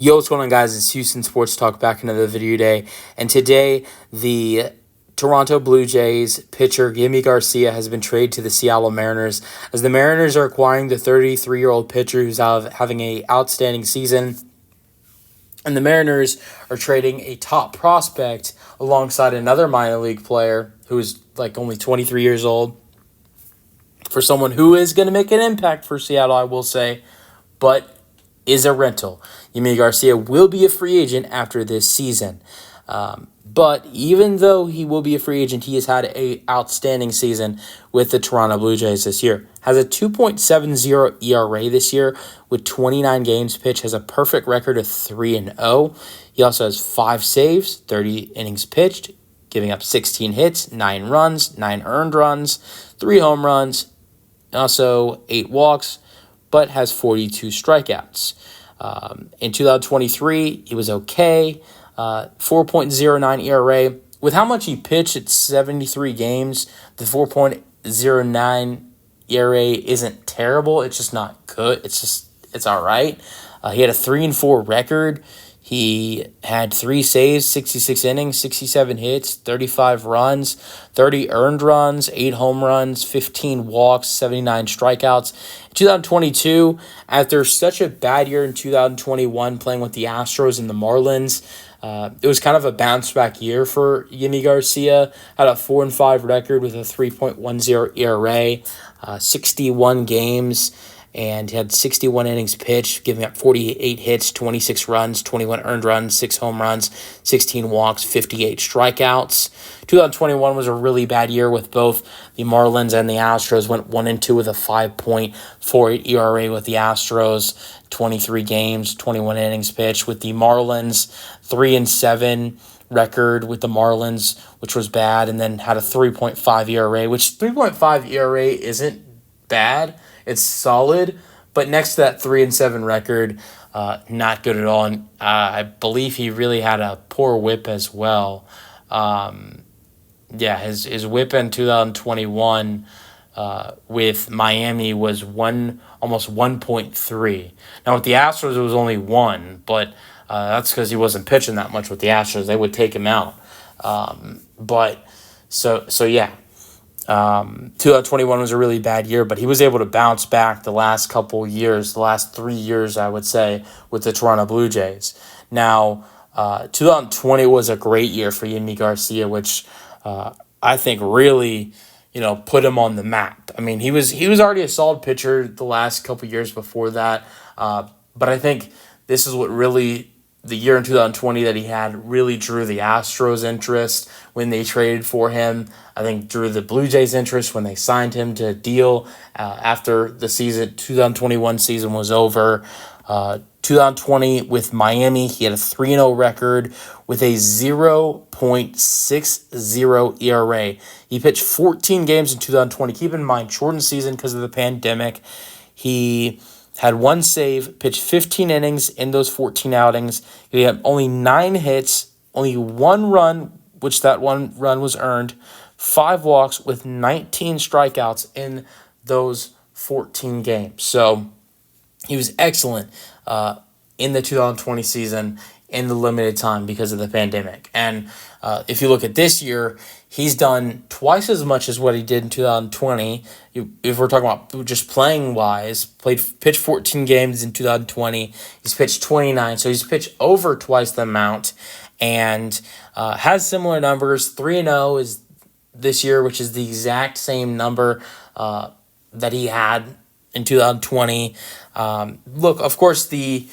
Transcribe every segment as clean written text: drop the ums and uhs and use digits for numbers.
Yo, what's going on, guys? It's Houston Sports Talk back another video day. And today, the Toronto Blue Jays pitcher Yimi Garcia has been traded to the Seattle Mariners as the Mariners are acquiring the 33-year-old pitcher who's having an outstanding season. And the Mariners are trading a top prospect alongside another minor league player who is like only 23 years old for someone who is going to make an impact for Seattle, I will say, but is a rental. Yimi Garcia will be a free agent after this season. But even though he will be a free agent, he has had an outstanding season with the Toronto Blue Jays this year. Has a 2.70 ERA this year with 29 games pitched. Has a perfect record of 3-0. He also has 5 saves, 30 innings pitched, giving up 16 hits, 9 runs, 9 earned runs, 3 home runs, also 8 walks, but has 42 strikeouts. In 2023, he was okay. 4.09 ERA. With how much he pitched at 73 games, the 4.09 ERA isn't terrible. It's just not good. It's all right. He had a 3-4 record. He had 3 saves, 66 innings, 67 hits, 35 runs, 30 earned runs, 8 home runs, 15 walks, 79 strikeouts. In 2022, after such a bad year in 2021 playing with the Astros and the Marlins, it was kind of a bounce-back year for Yimi Garcia. Had a 4-5 record with a 3.10 ERA, 61 games, and had 61 innings pitched, giving up 48 hits, 26 runs, 21 earned runs, 6 home runs, 16 walks, 58 strikeouts. 2021 was a really bad year with both the Marlins and the Astros. Went 1-2 with a 5.48 ERA with the Astros, 23 games, 21 innings pitched. With the Marlins, 3-7 record with the Marlins, which was bad, and then had a 3.5 ERA, which 3.5 ERA isn't bad. It's solid, but next to that 3-7 record, not good at all. And I believe he really had a poor whip as well. His whip in 2021 with Miami was almost 1.3. Now with the Astros, it was only 1, but that's because he wasn't pitching that much with the Astros. They would take him out. 2021 was a really bad year, but he was able to bounce back the last couple years, the last 3 years, I would say, with the Toronto Blue Jays. Now, 2020 was a great year for Yimi Garcia, which I think really, put him on the map. I mean, he was already a solid pitcher the last couple years before that, but I think this is what really, the year in 2020 that he had really drew the Astros' interest when they traded for him. I think drew the Blue Jays' interest when they signed him to a deal after the 2021 season was over. 2020 with Miami, he had a 3-0 record with a 0.60 ERA. He pitched 14 games in 2020. Keep in mind, shortened season because of the pandemic. He had 1 save, pitched 15 innings in those 14 outings. He had only 9 hits, only 1 run, which that 1 run was earned, 5 walks with 19 strikeouts in those 14 games. So he was excellent in the 2020 season in the limited time because of the pandemic. And if you look at this year, he's done twice as much as what he did in 2020. If we're talking about just playing-wise, pitched 14 games in 2020. He's pitched 29, so he's pitched over twice the amount and has similar numbers. 3-0 is this year, which is the exact same number that he had in 2020. Look, of course, the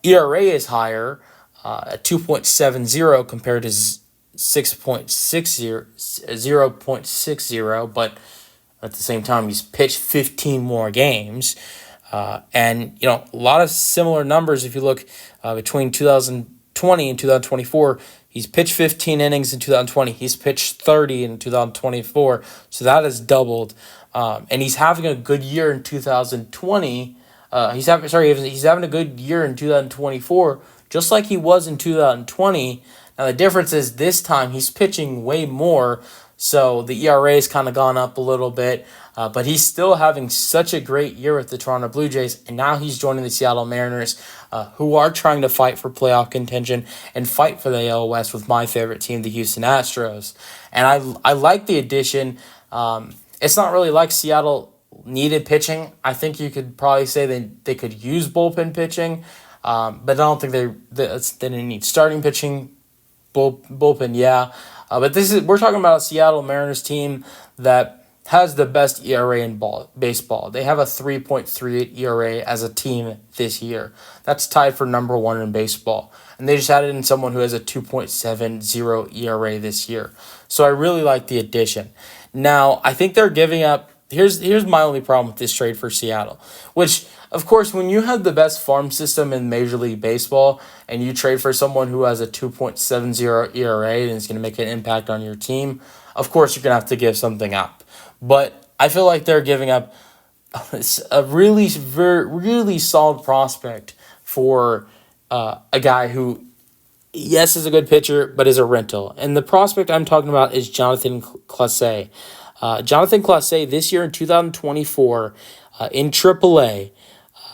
ERA is higher at 2.70 compared to 0.60, but at the same time, he's pitched 15 more games. And, a lot of similar numbers if you look between 2020 and 2024. He's pitched 15 innings in 2020. He's pitched 30 in 2024. So that has doubled. And he's having a good year in 2020. He's having a good year in 2024, just like he was in 2020. Now the difference is this time he's pitching way more. So the ERA has kind of gone up a little bit, but he's still having such a great year with the Toronto Blue Jays, and now he's joining the Seattle Mariners, who are trying to fight for playoff contention and fight for the AL West with my favorite team, the Houston Astros. And I like the addition. It's not really like Seattle needed pitching. I think you could probably say they could use bullpen pitching, but I don't think they didn't need starting pitching. Bullpen, yeah. But we're talking about a Seattle Mariners team that has the best ERA in baseball. They have a 3.38 ERA as a team this year. That's tied for number one in baseball. And they just added in someone who has a 2.70 ERA this year. So I really like the addition. Now, I think they're giving up. Here's my only problem with this trade for Seattle, which, of course, when you have the best farm system in Major League Baseball and you trade for someone who has a 2.70 ERA and is going to make an impact on your team, of course you're going to have to give something up. But I feel like they're giving up a really solid prospect for a guy who, yes, is a good pitcher, but is a rental. And the prospect I'm talking about is Jonathan Clase. Jonathan Clase this year in 2024 in AAA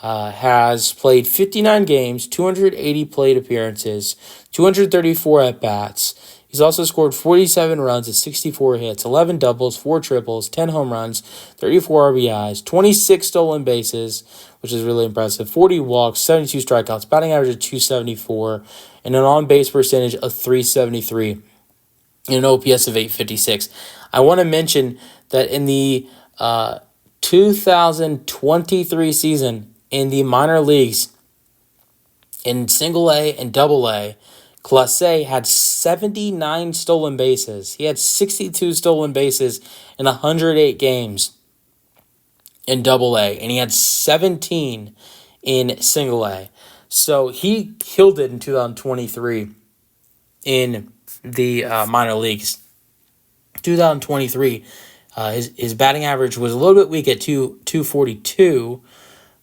has played 59 games, 280 plate appearances, 234 at-bats. He's also scored 47 runs and 64 hits, 11 doubles, 4 triples, 10 home runs, 34 RBIs, 26 stolen bases, which is really impressive, 40 walks, 72 strikeouts, batting average of 274, and an on-base percentage of 373. And an OPS of 856. I want to mention that in the 2023 season in the minor leagues, in single A and double A, Clase had 79 stolen bases. He had 62 stolen bases in 108 games in double A, and he had 17 in single A. So he killed it in 2023 in the minor leagues. 2023, his batting average was a little bit weak at 242,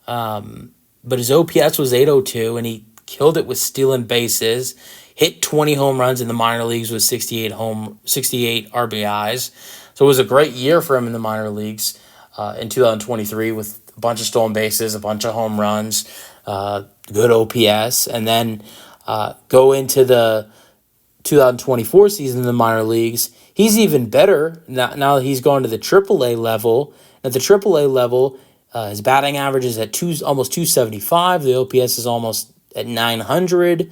but his OPS was 802, and he killed it with stealing bases. Hit 20 home runs in the minor leagues with 68 RBIs. So it was a great year for him in the minor leagues in 2023 with a bunch of stolen bases, a bunch of home runs, good OPS, and then go into the 2024 season in the minor leagues. He's even better now that he's gone to the AAA level. At the AAA level, his batting average is at almost 275. The OPS is almost at 900.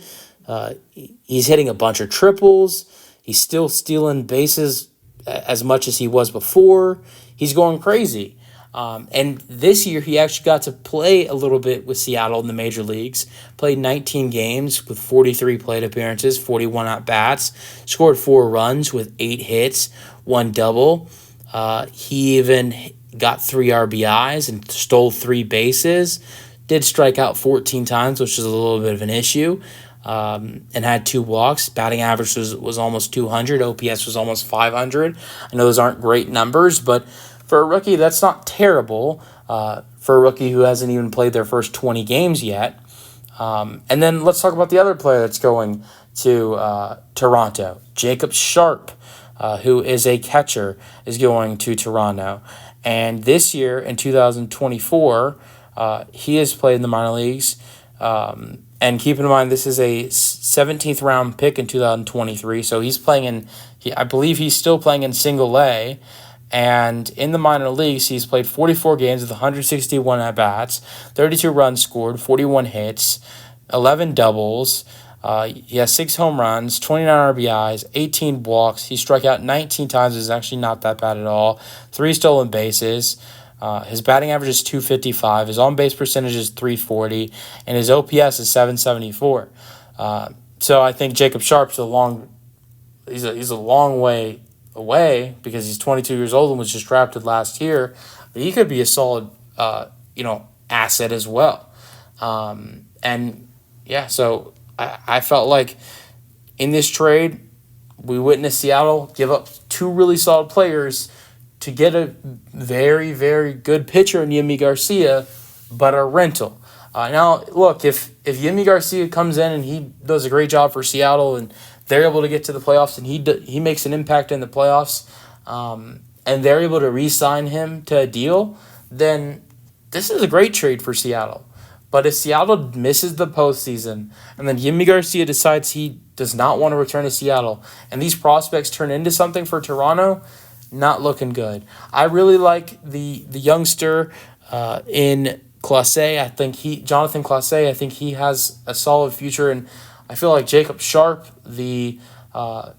He's hitting a bunch of triples. He's still stealing bases as much as he was before. He's going crazy. And this year, he actually got to play a little bit with Seattle in the major leagues. Played 19 games with 43 plate appearances, 41 at-bats. Scored 4 runs with 8 hits, 1 double. He even got 3 RBIs and stole 3 bases. Did strike out 14 times, which is a little bit of an issue. And had 2 walks. Batting average was almost 200. OPS was almost 500. I know those aren't great numbers, but for a rookie, that's not terrible. For a rookie who hasn't even played their first 20 games yet. And then let's talk about the other player that's going to Toronto. Jacob Sharp, who is a catcher, is going to Toronto. And this year, in 2024, he has played in the minor leagues. And keep in mind, this is a 17th round pick in 2023. So he's playing I believe he's still playing in single A. And in the minor leagues, he's played 44 games with 161 at-bats, 32 runs scored, 41 hits, 11 doubles. He has 6 home runs, 29 RBIs, 18 walks. He struck out 19 times, which is actually not that bad at all. 3 stolen bases. His batting average is 255. His on-base percentage is 340. And his OPS is 774. So I think Jacob Sharp's he's a long way away because he's 22 years old and was just drafted last year. But he could be a solid, asset as well. So I felt like in this trade, we witnessed Seattle give up 2 really solid players to get a very, very good pitcher in Yimi Garcia, but a rental. Now, look, if Yimi Garcia comes in and he does a great job for Seattle and they're able to get to the playoffs and he makes an impact in the playoffs, and they're able to re-sign him to a deal, then this is a great trade for Seattle. But if Seattle misses the postseason and then Yimi Garcia decides he does not want to return to Seattle and these prospects turn into something for Toronto, not looking good. I really like the youngster in Clase. I think Jonathan Clase, I think he has a solid future, and I feel like Jacob Sharp, the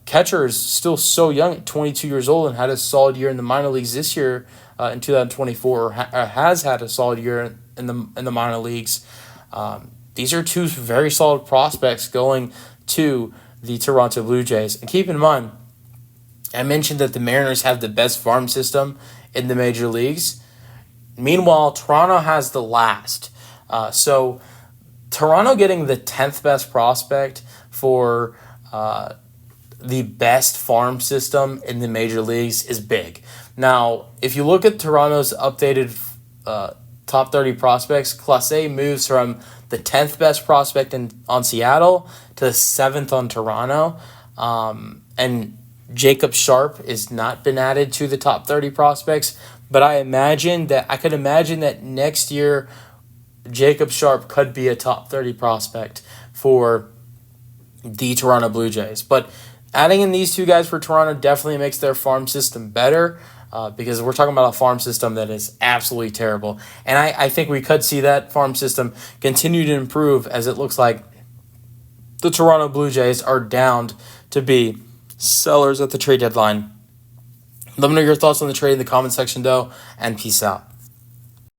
catcher, is still so young at 22 years old and had a solid year in the minor leagues this year in 2024, or has had a solid year in the minor leagues. These are two very solid prospects going to the Toronto Blue Jays. And keep in mind, I mentioned that the Mariners have the best farm system in the major leagues. Meanwhile, Toronto has the last. So Toronto getting the 10th best prospect for the best farm system in the major leagues is big. Now, if you look at Toronto's updated top 30 prospects, Clase moves from the 10th best prospect on Seattle to the 7th on Toronto. And Jacob Sharp has not been added to the top 30 prospects, but I could imagine that next year Jacob Sharp could be a top 30 prospect for the Toronto Blue Jays. But adding in these two guys for Toronto definitely makes their farm system better, because we're talking about a farm system that is absolutely terrible. And I think we could see that farm system continue to improve, as it looks like the Toronto Blue Jays are downed to be sellers at the trade deadline. Let me know your thoughts on the trade in the comment section, though, and peace out.